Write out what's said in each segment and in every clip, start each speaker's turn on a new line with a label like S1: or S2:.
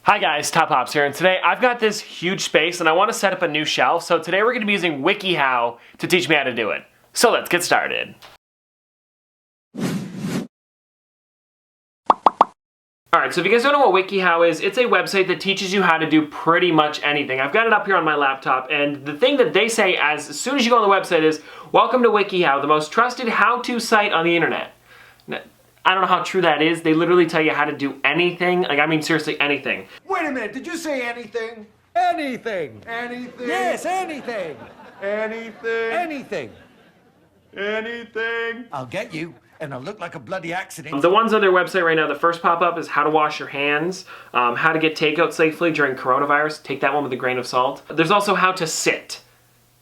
S1: Hi guys, Top Pops here, and today I've got this huge space and I want to set up a new shelf, so today we're going to be using Wikihow to teach me how to do it. So let's get started. Alright, so if you guys don't know what Wikihow is, it's a website that teaches you how to do pretty much anything. I've got it up here on my laptop, and the thing that they say as soon as you go on the website is, welcome to Wikihow, the most trusted how-to site on the internet. Now, I don't know how true that is. They literally tell you how to do anything. Like, I mean, seriously, anything.
S2: Wait a minute, did you say anything?
S3: Anything.
S2: Anything?
S3: Yes, anything.
S2: Anything?
S3: Anything.
S2: Anything?
S3: I'll get you, and I'll look like a bloody accident.
S1: The ones on their website right now, the first pop-up is how to wash your hands, how to get takeout safely during coronavirus. Take that one with a grain of salt. There's also how to sit.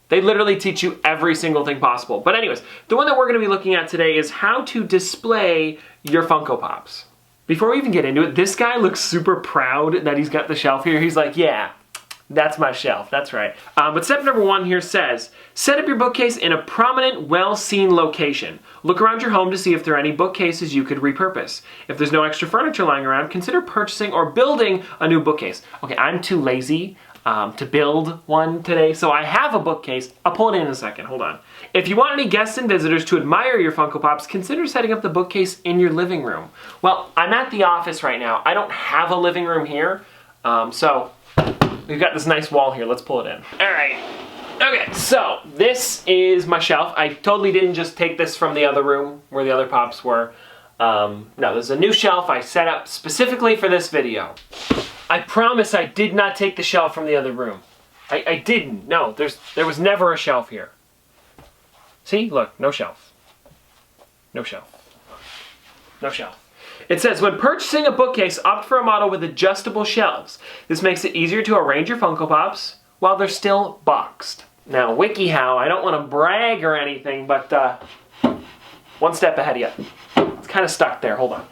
S1: They literally teach you every single thing possible. But anyways, the one that we're going to be looking at today is how to display your Funko Pops. Before we even get into it, this guy looks super proud that he's got the shelf here. He's like, yeah, that's my shelf, that's right. But step number one here says, set up your bookcase in a prominent, well-seen location. Look around your home to see if there are any bookcases you could repurpose. If there's no extra furniture lying around, consider purchasing or building a new bookcase. Okay, I'm too lazy to build one today, so I have a bookcase. I'll pull it in a second, hold on. If you want any guests and visitors to admire your Funko Pops, consider setting up the bookcase in your living room. Well, I'm at the office right now. I don't have a living room here, so we've got this nice wall here. Let's pull it in. All right. Okay, so this is my shelf. I totally didn't just take this from the other room where the other Pops were. No, this is a new shelf I set up specifically for this video. I promise I did not take the shelf from the other room. I didn't. No, there was never a shelf here. See? Look, no shelf. No shelf. No shelf. It says, when purchasing a bookcase, opt for a model with adjustable shelves. This makes it easier to arrange your Funko Pops while they're still boxed. Now, Wikihow, I don't want to brag or anything, but one step ahead of you. It's kind of stuck there. Hold on.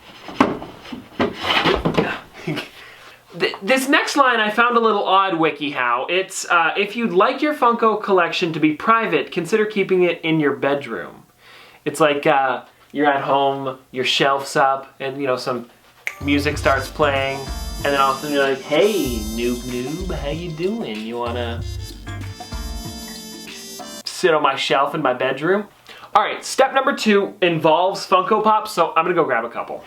S1: This next line I found a little odd, Wikihow. It's, if you'd like your Funko collection to be private, consider keeping it in your bedroom. It's like you're at home, your shelf's up, and you know, some music starts playing, and then all of a sudden you're like, hey, noob, how you doing? You wanna sit on my shelf in my bedroom? Alright, step number 2 involves Funko Pops, so I'm gonna go grab a couple.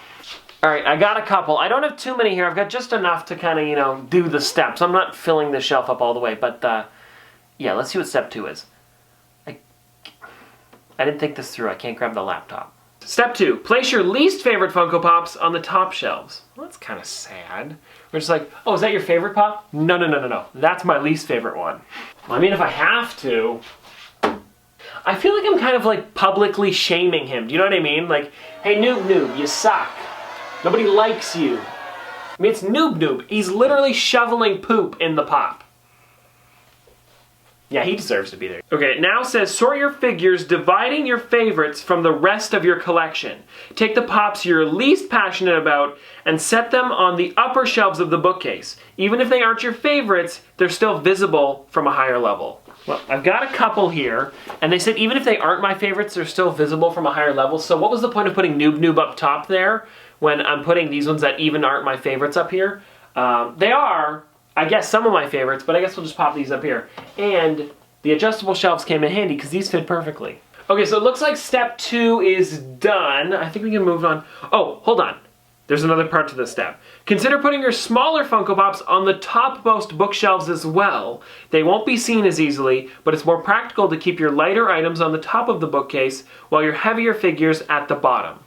S1: Alright, I got a couple. I don't have too many here. I've got just enough to kind of, you know, do the steps. I'm not filling the shelf up all the way, but yeah, let's see what step 2 is. I didn't think this through. I can't grab the laptop. Step 2, place your least favorite Funko Pops on the top shelves. Well, that's kind of sad. We're just like, oh, is that your favorite Pop? No. That's my least favorite one. Well, I mean, if I have to, I feel like I'm kind of like publicly shaming him. Do you know what I mean? Like, hey, noob, you suck. Nobody likes you. I mean, it's noob. He's literally shoveling poop in the Pop. Yeah, he deserves to be there. Okay, it now says sort your figures, dividing your favorites from the rest of your collection. Take the Pops you're least passionate about and set them on the upper shelves of the bookcase. Even if they aren't your favorites, they're still visible from a higher level. Well, I've got a couple here, and they said even if they aren't my favorites, they're still visible from a higher level. So what was the point of putting noob up top there when I'm putting these ones that even aren't my favorites up here? They are, I guess, some of my favorites, but I guess we'll just pop these up here. And the adjustable shelves came in handy because these fit perfectly. Okay, so it looks like step 2 is done. I think we can move on. Oh, hold on. There's another part to this step. Consider putting your smaller Funko Pops on the topmost bookshelves as well. They won't be seen as easily, but it's more practical to keep your lighter items on the top of the bookcase while your heavier figures at the bottom.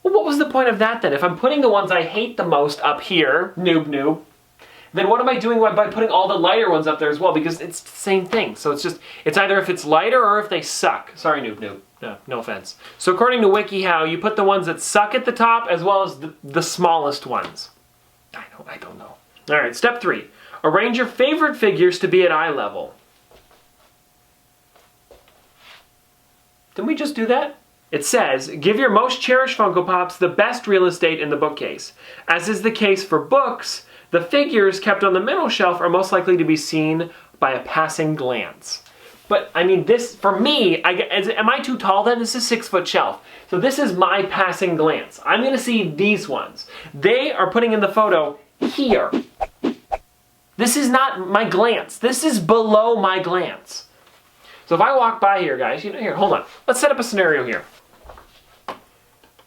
S1: Well, what was the point of that then? If I'm putting the ones I hate the most up here, noob, then what am I doing by putting all the lighter ones up there as well? Because it's the same thing. So it's either if it's lighter or if they suck. Sorry, noob. No offense. So according to Wikihow, you put the ones that suck at the top as well as the smallest ones. I don't know. All right, step 3. Arrange your favorite figures to be at eye level. Didn't we just do that? It says, give your most cherished Funko Pops the best real estate in the bookcase. As is the case for books, the figures kept on the middle shelf are most likely to be seen by a passing glance. But I mean, this, for me, am I too tall then? This is 6-foot shelf. So this is my passing glance. I'm gonna see these ones. They are putting in the photo here. This is not my glance. This is below my glance. So if I walk by here, guys, here, hold on. Let's set up a scenario here.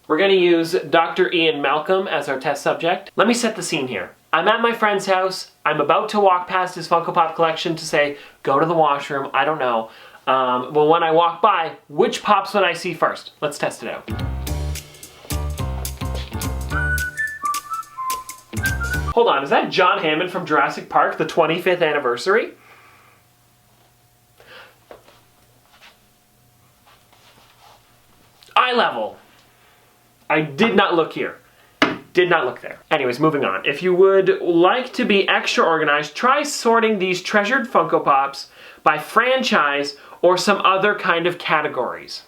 S1: We're gonna use Dr. Ian Malcolm as our test subject. Let me set the scene here. I'm at my friend's house. I'm about to walk past his Funko Pop collection to say, go to the washroom, I don't know. Well, when I walk by, which pops would I see first? Let's test it out. Hold on, is that John Hammond from Jurassic Park, the 25th anniversary? Eye level. I did not look here. Did not look there. Anyways, moving on. If you would like to be extra organized, try sorting these treasured Funko Pops by franchise or some other kind of categories.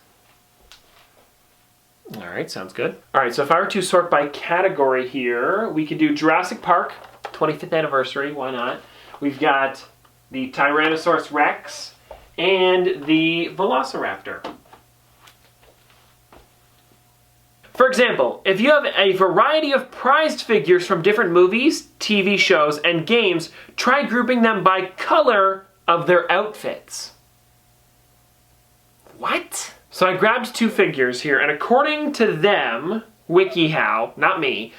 S1: All right, sounds good. All right, so if I were to sort by category here, we could do Jurassic Park, 25th anniversary, why not? We've got the Tyrannosaurus Rex and the Velociraptor. For example, if you have a variety of prized figures from different movies, TV shows, and games, try grouping them by color of their outfits. What? So I grabbed 2 figures here, and according to them, Wikihow, not me,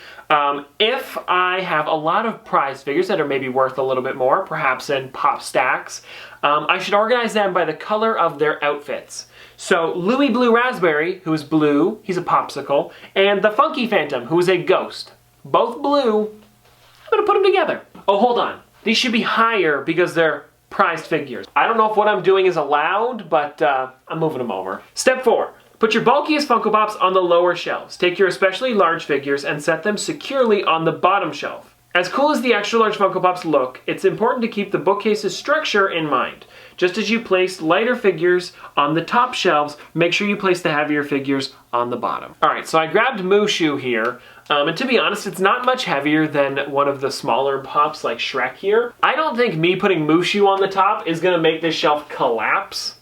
S1: if I have a lot of prized figures that are maybe worth a little bit more, perhaps in pop stacks, I should organize them by the color of their outfits. So Louis Blue Raspberry, who is blue, he's a popsicle, and the Funky Phantom, who is a ghost. Both blue. I'm gonna put them together. Oh, hold on. These should be higher because they're prized figures. I don't know if what I'm doing is allowed, but I'm moving them over. Step 4. Put your bulkiest Funko Pops on the lower shelves. Take your especially large figures and set them securely on the bottom shelf. As cool as the extra large Funko Pops look, it's important to keep the bookcase's structure in mind. Just as you place lighter figures on the top shelves, make sure you place the heavier figures on the bottom. Alright, so I grabbed Mushu here, and to be honest, it's not much heavier than one of the smaller pops like Shrek here. I don't think me putting Mushu on the top is going to make this shelf collapse.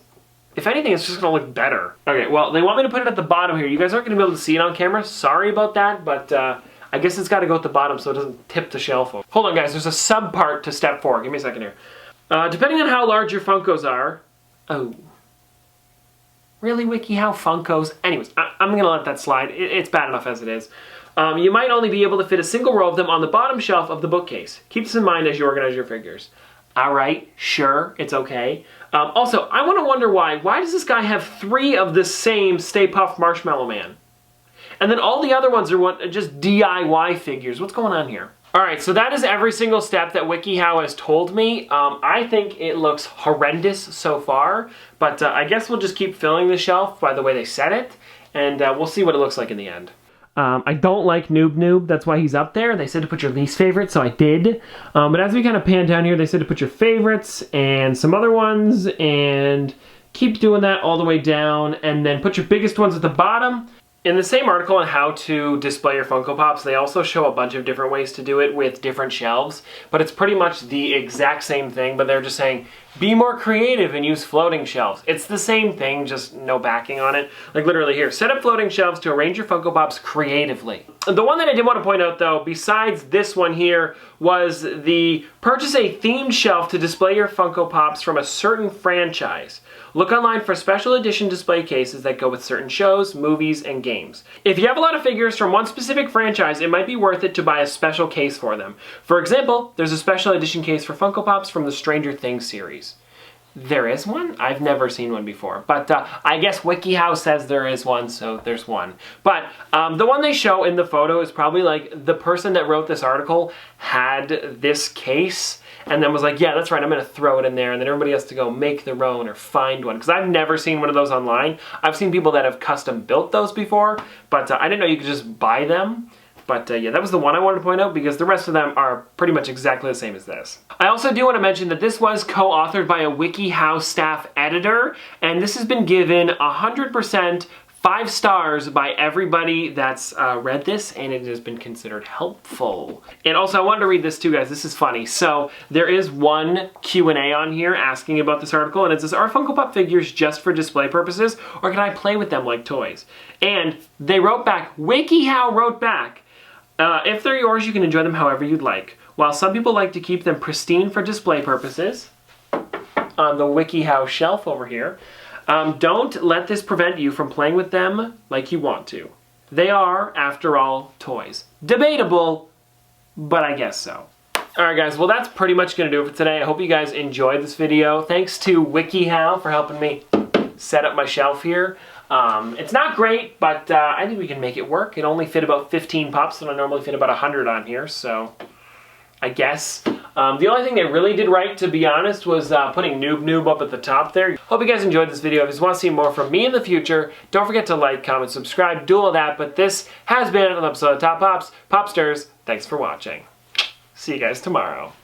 S1: If anything, it's just going to look better. Okay, well, they want me to put it at the bottom here. You guys aren't going to be able to see it on camera. Sorry about that, but I guess it's got to go at the bottom so it doesn't tip the shelf over. Hold on, guys. There's a sub-part to step 4. Give me a second here. Depending on how large your Funkos are... Oh. Really, Wikihow Funkos? Anyways, I'm going to let that slide. It's bad enough as it is. You might only be able to fit a single row of them on the bottom shelf of the bookcase. Keep this in mind as you organize your figures. Alright, sure, it's okay. Also, I want to wonder why. Why does this guy have 3 of the same Stay Puft Marshmallow Man? And then all the other ones are just DIY figures. What's going on here? Alright, so that is every single step that Wikihow has told me. I think it looks horrendous so far, but I guess we'll just keep filling the shelf by the way they set it, and we'll see what it looks like in the end. I don't like Noob, that's why he's up there. They said to put your least favorite, so I did. But as we kind of pan down here, they said to put your favorites and some other ones, and keep doing that all the way down, and then put your biggest ones at the bottom. In the same article on how to display your Funko Pops, they also show a bunch of different ways to do it with different shelves, but it's pretty much the exact same thing, but they're just saying, be more creative and use floating shelves. It's the same thing, just no backing on it. Like literally here, set up floating shelves to arrange your Funko Pops creatively. The one that I did want to point out though, besides this one here, was the purchase a themed shelf to display your Funko Pops from a certain franchise. Look online for special edition display cases that go with certain shows, movies, and games. If you have a lot of figures from one specific franchise, it might be worth it to buy a special case for them. For example, there's a special edition case for Funko Pops from the Stranger Things series. There is one? I've never seen one before, but I guess Wikihow says there is one, so there's one. But the one they show in the photo is probably like the person that wrote this article had this case and then was like, yeah, that's right, I'm gonna throw it in there, and then everybody has to go make their own or find one, because I've never seen one of those online. I've seen people that have custom built those before, but I didn't know you could just buy them. But yeah, that was the one I wanted to point out because the rest of them are pretty much exactly the same as this. I also do want to mention that this was co-authored by a Wikihow staff editor, and this has been given 100% 5 stars by everybody that's read this, and it has been considered helpful. And also, I wanted to read this too, guys. This is funny. So there is one Q&A on here asking about this article, and it says, are Funko Pop figures just for display purposes, or can I play with them like toys? And they wrote back, Wikihow wrote back, if they're yours, you can enjoy them however you'd like. While some people like to keep them pristine for display purposes, on the Wikihow shelf over here, don't let this prevent you from playing with them like you want to. They are, after all, toys. Debatable, but I guess so. Alright guys, well that's pretty much going to do it for today. I hope you guys enjoyed this video. Thanks to Wikihow for helping me set up my shelf here. It's not great, but I think we can make it work. It only fit about 15 pops, and I normally fit about 100 on here, so I guess. The only thing they really did right, to be honest, was putting Noob Noob up at the top there. Hope you guys enjoyed this video. If you want to see more from me in the future, don't forget to like, comment, subscribe, do all that. But this has been an episode of Top Pops. Popsters, thanks for watching. See you guys tomorrow.